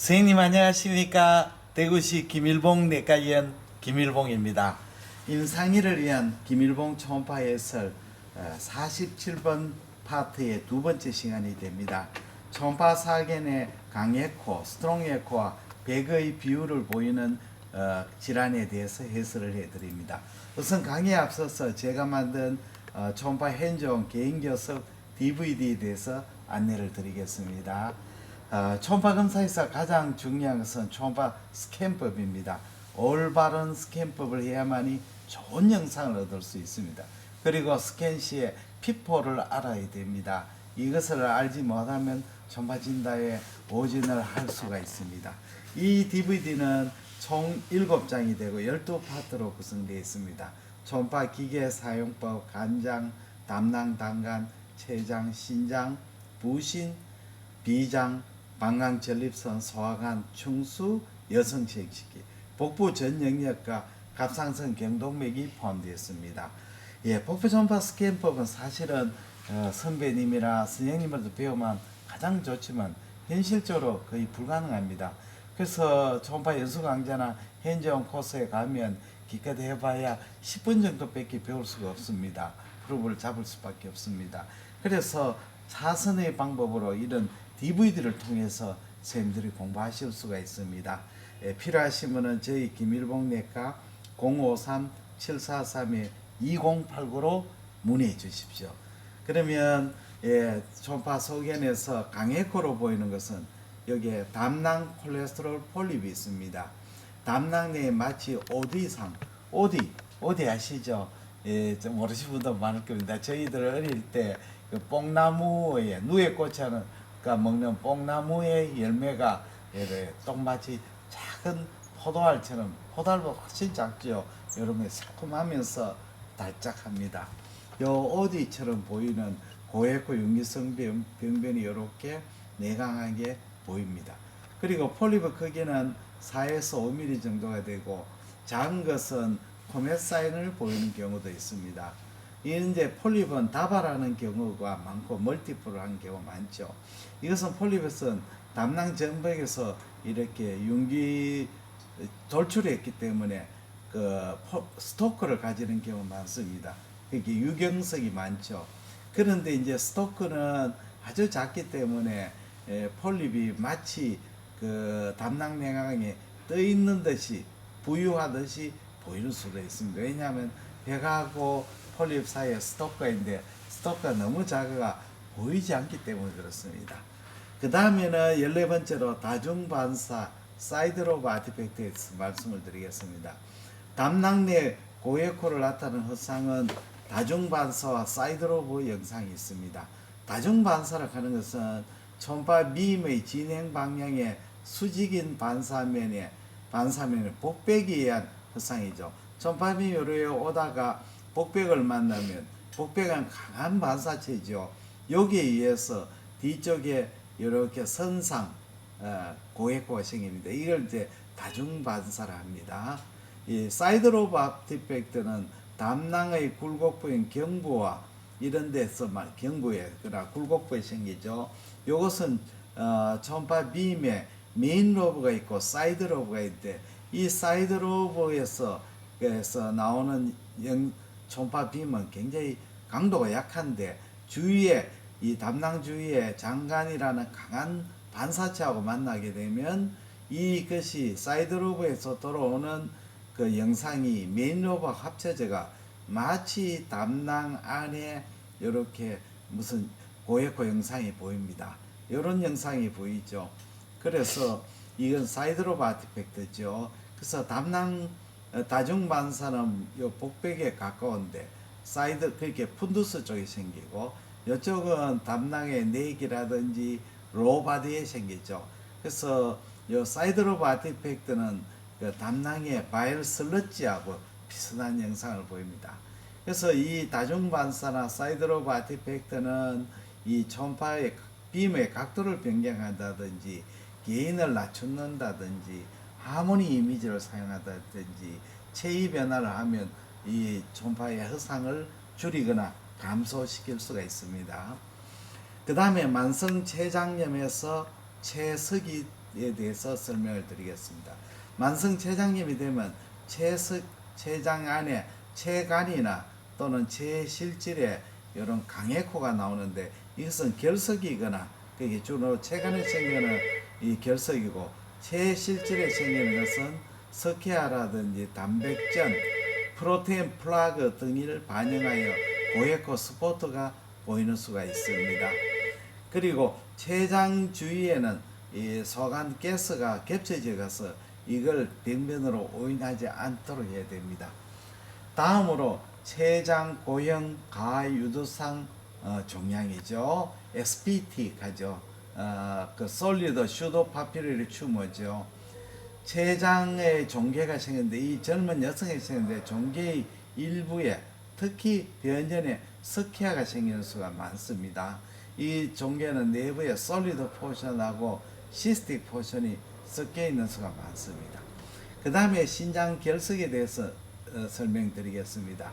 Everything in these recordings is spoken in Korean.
선생님 안녕하십니까. 대구시 김일봉 내과의원 김일봉입니다. 임상일을 위한 김일봉 초음파 해설 47번 파트의 두 번째 시간이 됩니다. 초음파 사견의 강에코, 스트롱에코와 백의 비율을 보이는 질환에 대해서 해설을 해드립니다. 우선 강의에 앞서서 제가 만든 초음파 핸즈온 개인교섭 DVD에 대해서 안내를 드리겠습니다. 초음파 검사에서 가장 중요한 것은 초음파 스캔법입니다. 올바른 스캔법을 해야만이 좋은 영상을 얻을 수 있습니다. 그리고 스캔 시에 피포를 알아야 됩니다. 이것을 알지 못하면 초음파 진단에 오진을 할 수가 있습니다. 이 DVD는 총 7장이 되고 12파트로 구성되어 있습니다. 초음파 기계 사용법, 간장, 담낭, 단간, 췌장, 신장, 부신, 비장, 방광 전립선, 소화관, 충수, 여성생식기, 복부 전 영역과 갑상선 경동맥이 포함되었습니다. 복부 초음파 스캔법은 사실은 선배님이나 선생님들도 배우면 가장 좋지만 현실적으로 거의 불가능합니다. 그래서 초음파 연수 강좌나 핸즈온 코스에 가면 기껏 해봐야 10분 정도밖에 배울 수가 없습니다. 프로브를 잡을 수밖에 없습니다. 그래서 차선의 방법으로 이런 DVD를 통해서 선생님들이 공부하실 수가 있습니다. 필요하시면 저희 김일봉 내과 053-743-2089로 문의해 주십시오. 그러면 초음파 소견에서 강에코로 보이는 것은 여기에 담낭 콜레스테롤 폴립이 있습니다. 담낭 내에 마치 오디상, 오디 아시죠? 좀 모르시는 분도 많을 겁니다. 저희들 어릴 때 그 뽕나무에 누에 꽂혀는 먹는 뽕나무의 열매가 똑같이 작은 포도알처럼, 포도알보다 훨씬 작죠. 이런 게 새콤하면서 달짝합니다. 요 오디처럼 보이는 고에코 유기성 병변이 이렇게 내강하게 보입니다. 그리고 폴립의 크기는 4에서 5mm 정도가 되고 작은 것은 코멧 사인을 보이는 경우도 있습니다. 이제 폴립은 다발하는 경우가 많고 멀티플을 하는 경우가 많죠. 이것은 폴립은 담낭 전벽에서 이렇게 융기 돌출이 했기 때문에 그 스토크를 가지는 경우가 많습니다. 이게 유경석이 많죠. 그런데 이제 스토크는 아주 작기 때문에 폴립이 마치 그 담낭 내강에 떠 있는 듯이 부유하듯이 보이는 수도 있습니다. 왜냐하면 백하고 폴립 사이에 스토크가 있는데 스토크가 너무 작아가 보이지 않기 때문에 그렇습니다. 그 다음에는 14번째로 다중반사 사이드로브 아티팩트에 대해서 말씀을 드리겠습니다. 담낭 내 고에코를 나타내는 허상은 다중반사와 사이드로브 영상이 있습니다. 다중반사를 하는 것은 초음파 비임의 진행 방향의 수직인 반사면에 복백에 의한 허상이죠. 초음파 비임이 요로에 오다가 복백을 만나면 복백은 강한 반사체죠. 여기에 의해서 뒤쪽에 이렇게 선상 고에코가 생깁니다. 이걸 이제 다중반사를 합니다. 이 사이드로브 아티팩트는 담낭의 굴곡부인 경부와 이런 데서 경부에 그러나 굴곡부에 생기죠. 이것은 초음파 빔에 메인 로브가 있고 사이드 로브가 있는데 이 사이드 로브에서 나오는 초음파 빔은 굉장히 강도가 약한데 주위에 이 담낭 주위에 장간이라는 강한 반사체하고 만나게 되면 이것이 사이드 로브에서 들어오는 그 영상이 메인 로브와 합쳐져가 마치 담낭 안에 이렇게 무슨 고에코 영상이 보입니다. 이런 영상이 보이죠. 그래서 이건 사이드 로브 아티팩트죠. 그래서 담낭 다중반사는 요 복백에 가까운데 사이드 그렇게 푼두스 쪽에 생기고 이쪽은 담낭의 내기라든지 로바디에 생기죠. 그래서 요 사이드 로브 아티팩트는 그 담낭의 바이럴 슬러지하고 비슷한 영상을 보입니다. 그래서 이 다중반사나 사이드 로브 아티팩트는 이 초음파의 빔의 각도를 변경한다든지 게인을 낮춘다든지 하모니 이미지를 사용한다든지 체위 변화를 하면 이 초음파의 허상을 줄이거나 감소시킬 수가 있습니다. 그 다음에 만성 췌장염에서 체석이 대해서 설명을 드리겠습니다. 만성췌장염이 되면 췌장 안에 췌간이나 또는 췌실질에 이런 강해코가 나오는데, 이것은 결석이거나, 그게 주로 췌간에 생기는 이 결석이고, 췌실질에 생기는 것은 석회화라든지 단백전, 프로테인 플라그 등을 반영하여 고에코 스포트가 보이는 수가 있습니다. 그리고 췌장 주위에는 이 소간 가스가 겹쳐져 가서 이걸 병변으로 오인하지 않도록 해야 됩니다. 다음으로 췌장 고형 가유두상 종양이죠. SPT 가죠. 그 솔리드 슈도 파피르리 튜머죠. 췌장의 종괴가 생겼는데, 이 젊은 여성에 생겼는데 종괴의 일부에 특히 변전에 석회화가 생기는 수가 많습니다. 이 종괴는 내부에 솔리드 포션하고 시스틱 포션이 섞여 있는 수가 많습니다. 그 다음에 신장 결석에 대해서 설명드리겠습니다.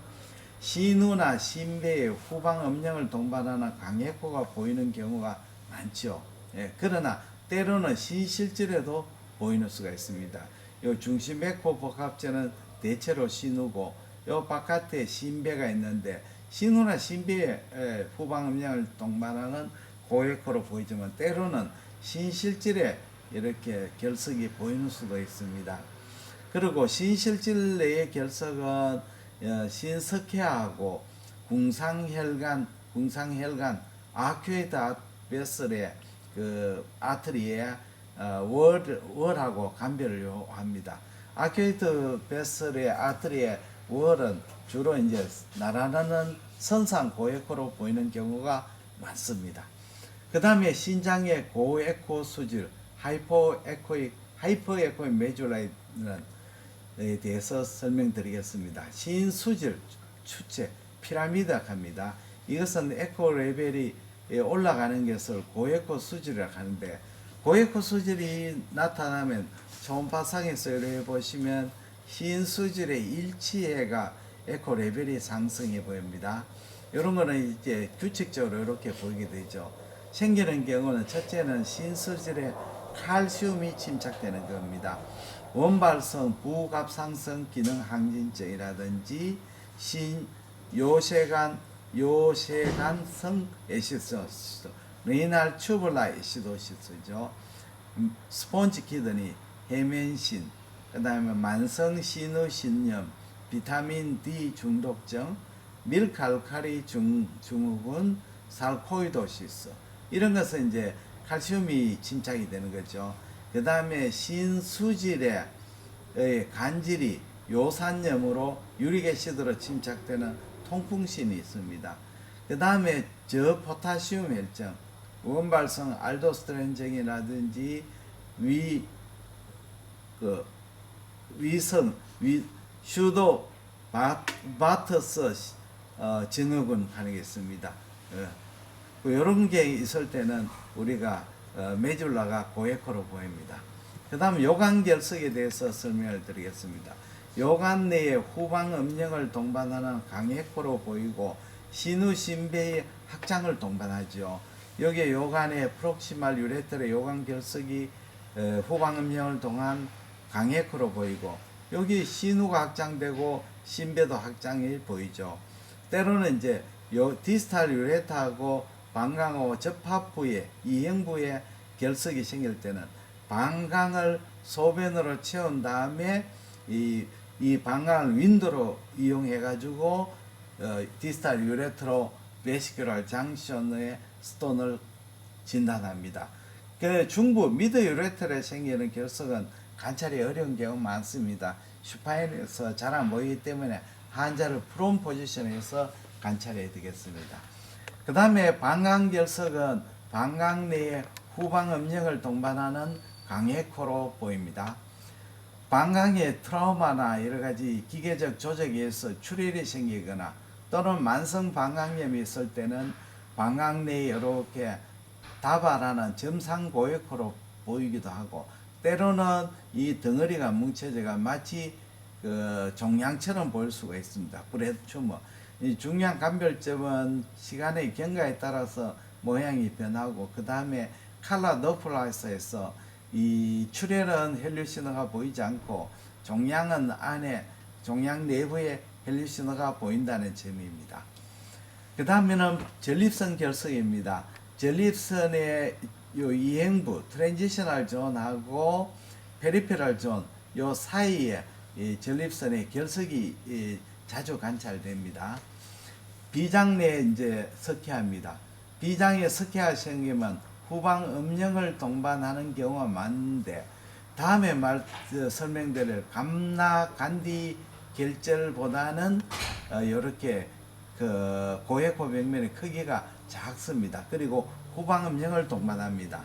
신우나 신배의 후방 음영을 동반하는 강해코가 보이는 경우가 많죠. 예, 그러나 때로는 신실질에도 보이는 수가 있습니다. 요 중심백호 복합체는 대체로 신우고, 요 바깥에 신배가 있는데, 신우나 신배의 후방 음영을 동반하는 고해코로 보이지만 때로는 신실질에 이렇게 결석이 보이는 수도 있습니다. 그리고 신실질 내의 결석은 신석회하고 궁상혈관 아큐에이트 베슬의 그 아트리에 월하고 감별을 합니다. 아큐에이트 베슬의 아트리의 월은 주로 이제 날아나는 선상 고에코로 보이는 경우가 많습니다. 그 다음에 신장의 고에코 수질, 하이퍼에코익 메줄라에 대해서 설명드리겠습니다. 신수질 추체, 피라미드라고 합니다. 이것은 에코 레벨이 올라가는 것을 고에코 수질이라고 하는데, 고에코 수질이 나타나면 초음파상에서 이렇게 보시면 신수질의 일치해가 에코 레벨이 상승해 보입니다. 이런 거는 이제 규칙적으로 이렇게 보이게 되죠. 생기는 경우는 첫째는 신수질에 칼슘이 침착되는 겁니다. 원발성 부갑상선 기능 항진증이라든지 요새간성 에시도시스, 리날 튜블라 에시도시스죠. 스폰지 키드니, 해면신, 그 다음에 만성 신우신염, 비타민 D 중독증, 밀칼칼리 증후군, 살코이도시스, 이런 것은 이제 칼슘이 침착이 되는 거죠. 그 다음에 신수질의 간질이 요산염으로 유릭애시드로 침착되는 통풍신이 있습니다. 그 다음에 저포타시움 혈증, 원발성 알도스테론증이라든지 슈도 바터스 증후군 하는 게 있습니다. 이런 게 있을 때는 우리가 메줄라가 고에코로 보입니다. 그 다음 요관결석에 대해서 설명을 드리겠습니다. 요관 내에 후방 음영을 동반하는 강해코로 보이고, 신우신배의 확장을 동반하죠. 여기에 요관의 프록시말 유레터의 요관결석이 후방 음영을 동한 강해코로 보이고, 여기 신우가 확장되고 신배도 확장이 보이죠. 때로는 이제 요 디스탈 유레타하고 방광호 접합 부에, 이형부에 결석이 생길 때는 방광을 소변으로 채운 다음에 이 방광을 윈도로 이용해 가지고 디스탈 유레트로 베시큐럴 장션의 스톤을 진단합니다. 그 중부 미드 유레트에 생기는 결석은 관찰이 어려운 경우 많습니다. 슈파인에서 잘 안 보이기 때문에 환자를 프롬 포지션에서 관찰해야 되겠습니다. 그 다음에 방광결석은 방광 내에 후방 음영을 동반하는 강해코로 보입니다. 방광의 트라우마나 여러가지 기계적 조작에 의해서 출혈이 생기거나 또는 만성 방광염이 있을 때는 방광 내에 이렇게 다발하는 점상 고액코로 보이기도 하고, 때로는 이 덩어리가 뭉쳐져가 마치 그 종양처럼 보일 수가 있습니다. 브레드 튜머. 이 중요한 감별점은 시간의 경과에 따라서 모양이 변하고, 그 다음에 칼라 너플라이서에서 이 출혈은 혈류 신호가 보이지 않고 종양은 안에 종양 내부에 혈류 신호가 보인다는 점입니다. 그 다음에는 전립선 결석입니다. 전립선의 요 이행부 트랜지셔널 존하고 페리페럴 존 요 사이에 이 전립선의 결석이 자주 관찰됩니다. 비장 내에 이제 석회화입니다. 비장에 석회화 생기면 후방 음영을 동반하는 경우가 많은데 다음에 설명드릴 감나간디 결절보다는 이렇게 그 고해코 벽면의 크기가 작습니다. 그리고 후방 음영을 동반합니다.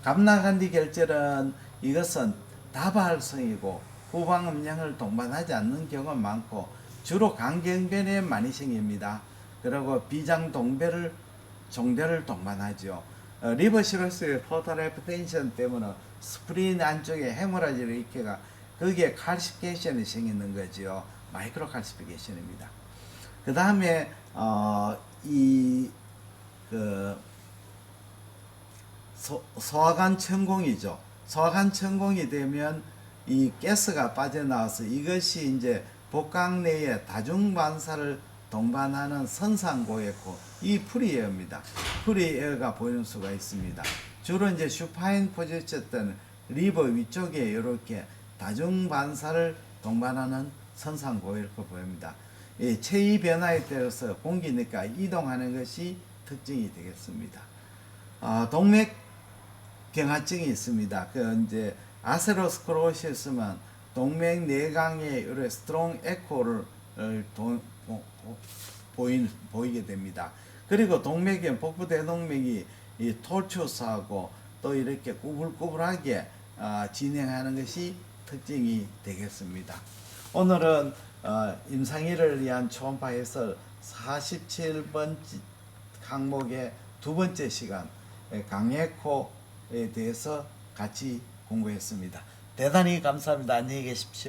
감나간디 결절은 이것은 다발성이고 후방 음영을 동반하지 않는 경우가 많고 주로 간경변에 많이 생깁니다. 그리고 비장 종대를 동반하죠. 리버시러스의 포탈 하이퍼텐션 때문에 스프린 안쪽에 헤모라지를 일으켜가 거기에 칼시피케이션이 생기는 거죠. 마이크로 칼시피케이션입니다. 그 다음에 소화관 천공이죠. 소화관 천공이 되면 이 가스가 빠져나와서 이것이 이제 복강 내에 다중반사를 동반하는 선상고였고 이 프리에어입니다. 프리에어가 보이는 수가 있습니다. 주로 이제 슈파인 포지쳤던 리버 위쪽에 이렇게 다중반사를 동반하는 선상고였고 보입니다. 예, 체위 변화에 따라서 공기니까 이동하는 것이 특징이 되겠습니다. 동맥경화증이 있습니다. 그 이제 아세로스크로시스면 동맥 내강에 이렇게 스트롱 에코를 보이게 됩니다. 그리고 동맥의 복부 대동맥이 이 톨추스하고 또 이렇게 꾸불꾸불하게 진행하는 것이 특징이 되겠습니다. 오늘은 임상일을 위한 초음파 해설 47번 항목의 두 번째 시간 강에코에 대해서 같이 공부했습니다. 대단히 감사합니다. 안녕히 계십시오.